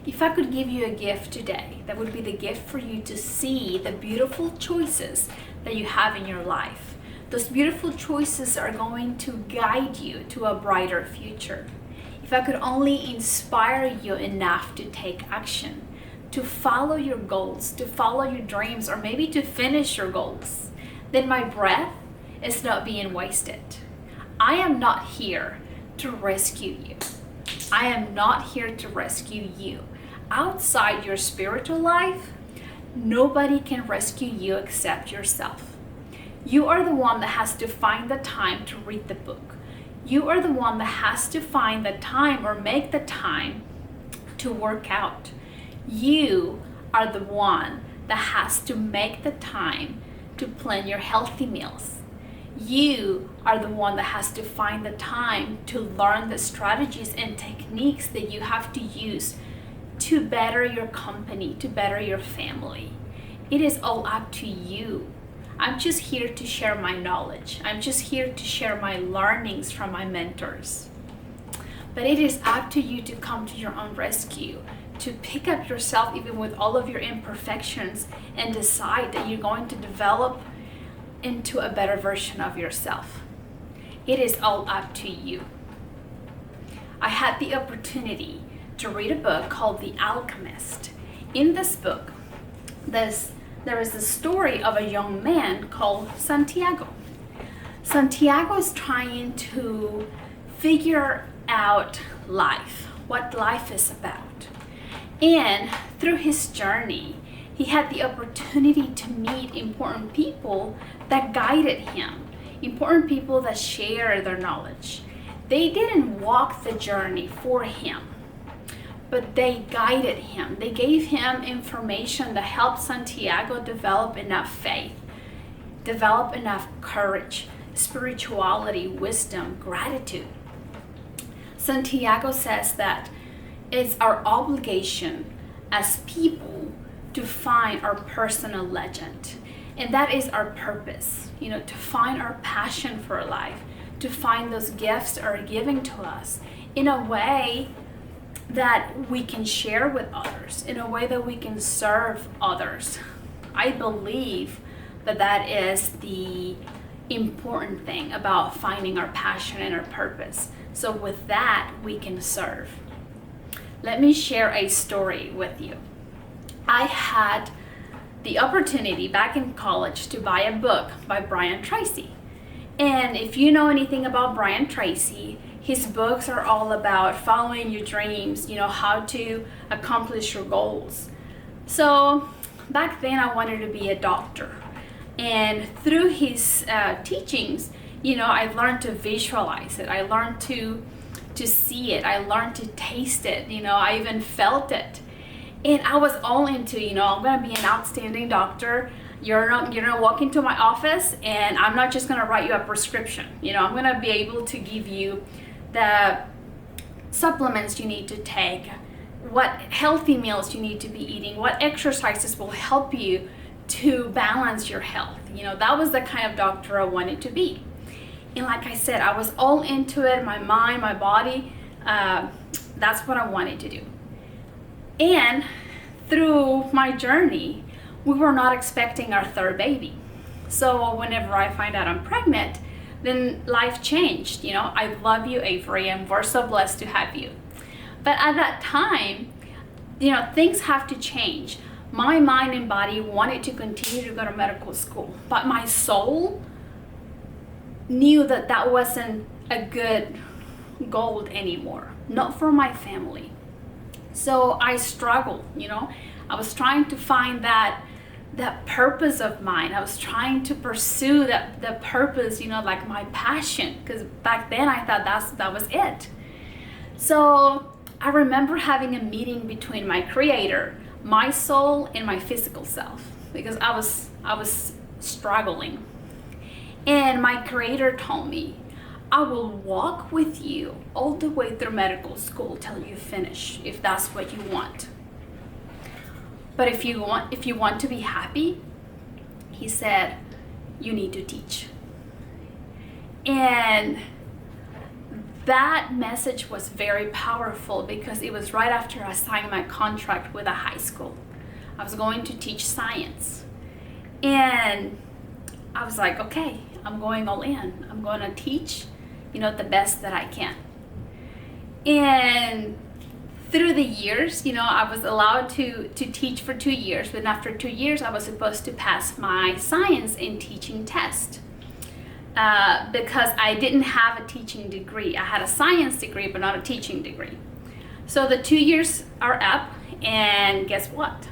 If I could give you a gift today, that would be the gift for you to see the beautiful choices that you have in your life. Those beautiful choices are going to guide you to a brighter future. If I could only inspire you enough to take action, to follow your goals, to follow your dreams, or maybe to finish your goals, then my breath is not being wasted. I am not here to rescue you. I am not here to rescue you. Outside your spiritual life, nobody can rescue you except yourself. You are the one that has to find the time to read the book. You are the one that has to find the time or make the time to work out. You are the one that has to make the time to plan your healthy meals. You are the one that has to find the time to learn the strategies and techniques that you have to use to better your company, to better your family. It is all up to you. I'm just here to share my knowledge. I'm just here to share my learnings from my mentors. But it is up to you to come to your own rescue, to pick up yourself even with all of your imperfections and decide that you're going to develop into a better version of yourself. It is all up to you. I had the opportunity to read a book called The Alchemist. In this book, there is a story of a young man called Santiago. Santiago is trying to figure out life, what life is about. And through his journey, he had the opportunity to meet important people that guided him, important people that shared their knowledge. They didn't walk the journey for him, but they guided him. They gave him information that helped Santiago develop enough faith, develop enough courage, spirituality, wisdom, gratitude. Santiago says that it's our obligation as people to find our personal legend. And that is our purpose, to find our passion for life, to find those gifts that are given to us in a way that we can share with others, in a way that we can serve others. I believe that is the important thing about finding our passion and our purpose. So with that, we can serve. Let me share a story with you. I had the opportunity back in college to buy a book by Brian Tracy. And if you know anything about Brian Tracy, his books are all about following your dreams, how to accomplish your goals. So back then I wanted to be a doctor. And through his teachings, I learned to visualize it. I learned to see it. I learned to taste it. I even felt it. And I was all into, I'm going to be an outstanding doctor. You're going to walk into my office and I'm not just going to write you a prescription. I'm going to be able to give you the supplements you need to take, what healthy meals you need to be eating, what exercises will help you to balance your health. That was the kind of doctor I wanted to be. And like I said, I was all into it, my mind, my body. That's what I wanted to do. And through my journey, we were not expecting our third baby. So whenever I find out I'm pregnant, then life changed. I love you, Avery, and we're so blessed to have you. But at that time, things have to change. My mind and body wanted to continue to go to medical school, but my soul knew that wasn't a good goal anymore, not for my family. So I struggled, I was trying to find that purpose of mine. I was trying to pursue the purpose, like my passion, because back then I thought that was it. So I remember having a meeting between my creator, my soul, and my physical self, because I was struggling. And my creator told me, I will walk with you all the way through medical school till you finish, if that's what you want. But if you want to be happy, he said, you need to teach. And that message was very powerful because it was right after I signed my contract with a high school. I was going to teach science. And I was like, okay, I'm going all in. I'm going to teach, the best that I can. And through the years, I was allowed to teach for 2 years. But after 2 years, I was supposed to pass my science and teaching test. Because I didn't have a teaching degree. I had a science degree, but not a teaching degree. So the 2 years are up, and guess what?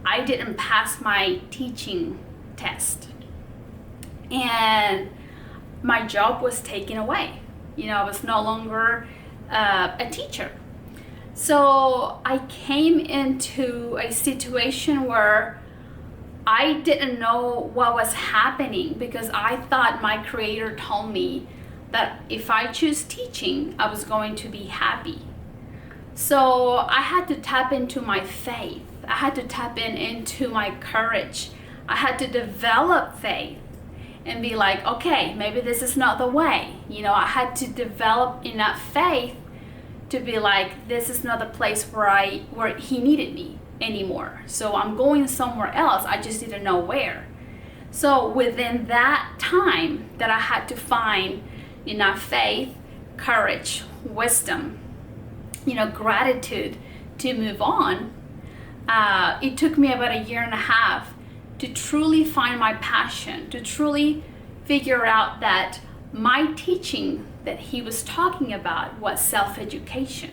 I didn't pass my teaching test. And my job was taken away. I was no longer a teacher. So I came into a situation where I didn't know what was happening because I thought my creator told me that if I choose teaching, I was going to be happy. So I had to tap into my faith. I had to tap into my courage. I had to develop faith and be like, okay, maybe this is not the way. I had to develop enough faith to be like, this is not the place where he needed me anymore. So I'm going somewhere else. I just didn't know where. So within that time that I had to find enough faith, courage, wisdom, gratitude to move on, it took me about 1.5 years to truly find my passion, to truly figure out that my teaching that he was talking about was self-education.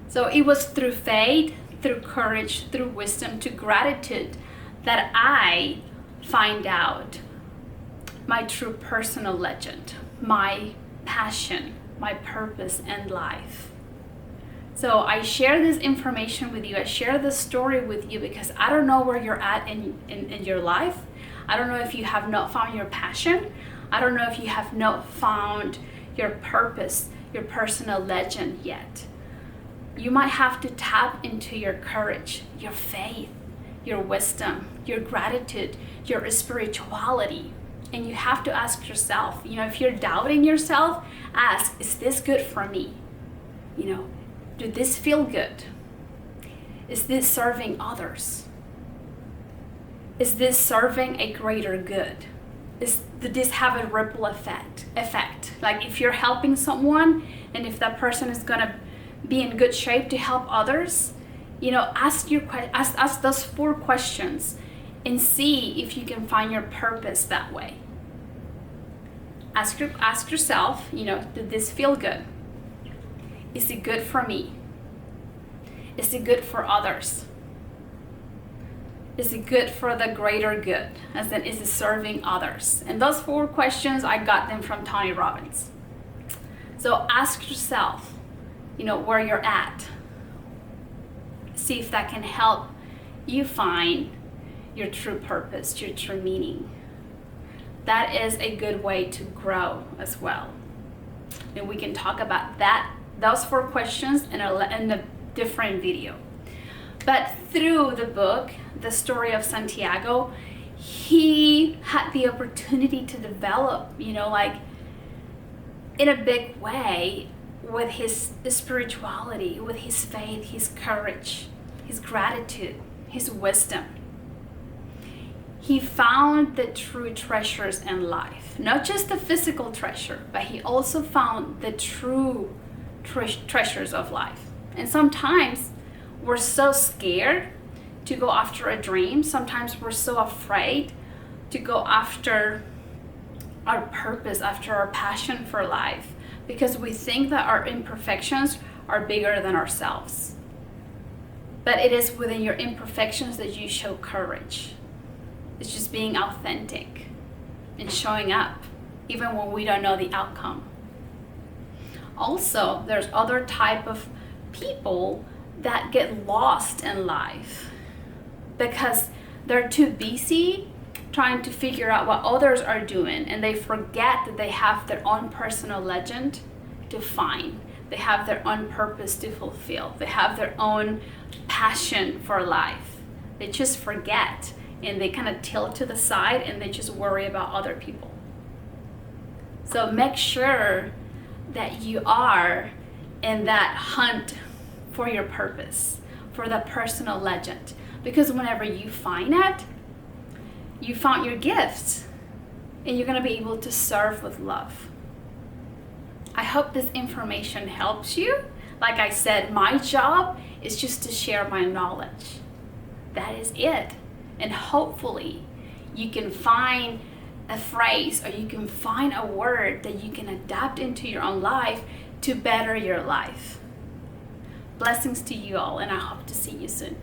So it was through faith, through courage, through wisdom, to gratitude that I find out my true personal legend, my passion, my purpose in life. So I share this information with you. I share this story with you because I don't know where you're at in your life. I don't know if you have not found your passion. I don't know if you have not found your purpose, your personal legend yet. You might have to tap into your courage, your faith, your wisdom, your gratitude, your spirituality. And you have to ask yourself, if you're doubting yourself, ask, is this good for me? Do this feel good? Is this serving others? Is this serving a greater good? Did this have a ripple effect? Like if you're helping someone and if that person is going to be in good shape to help others, ask those 4 questions and see if you can find your purpose that way. Ask yourself, did this feel good? Is it good for me? Is it good for others? Is it good for the greater good? As in, is it serving others? And those 4 questions, I got them from Tony Robbins. So ask yourself, where you're at. See if that can help you find your true purpose, your true meaning. That is a good way to grow as well. And we can talk about those 4 questions in a different video. But through the book, The Story of Santiago, he had the opportunity to develop, in a big way with his spirituality, with his faith, his courage, his gratitude, his wisdom. He found the true treasures in life, not just the physical treasure, but he also found the true treasures of life. And sometimes we're so scared to go after a dream. Sometimes we're so afraid to go after our purpose, after our passion for life, because we think that our imperfections are bigger than ourselves. But it is within your imperfections that you show courage. It's just being authentic and showing up, even when we don't know the outcome. Also, there's other type of people that get lost in life because they're too busy trying to figure out what others are doing, and they forget that they have their own personal legend to find. They have their own purpose to fulfill. They have their own passion for life. They just forget, and they kind of tilt to the side, and they just worry about other people. So make sure that you are in that hunt for your purpose, for the personal legend. Because whenever you find it, you found your gifts, and you're going to be able to serve with love. I hope this information helps you. Like I said, my job is just to share my knowledge. That is it. And hopefully you can find a phrase, or you can find a word that you can adapt into your own life to better your life. Blessings to you all, and I hope to see you soon.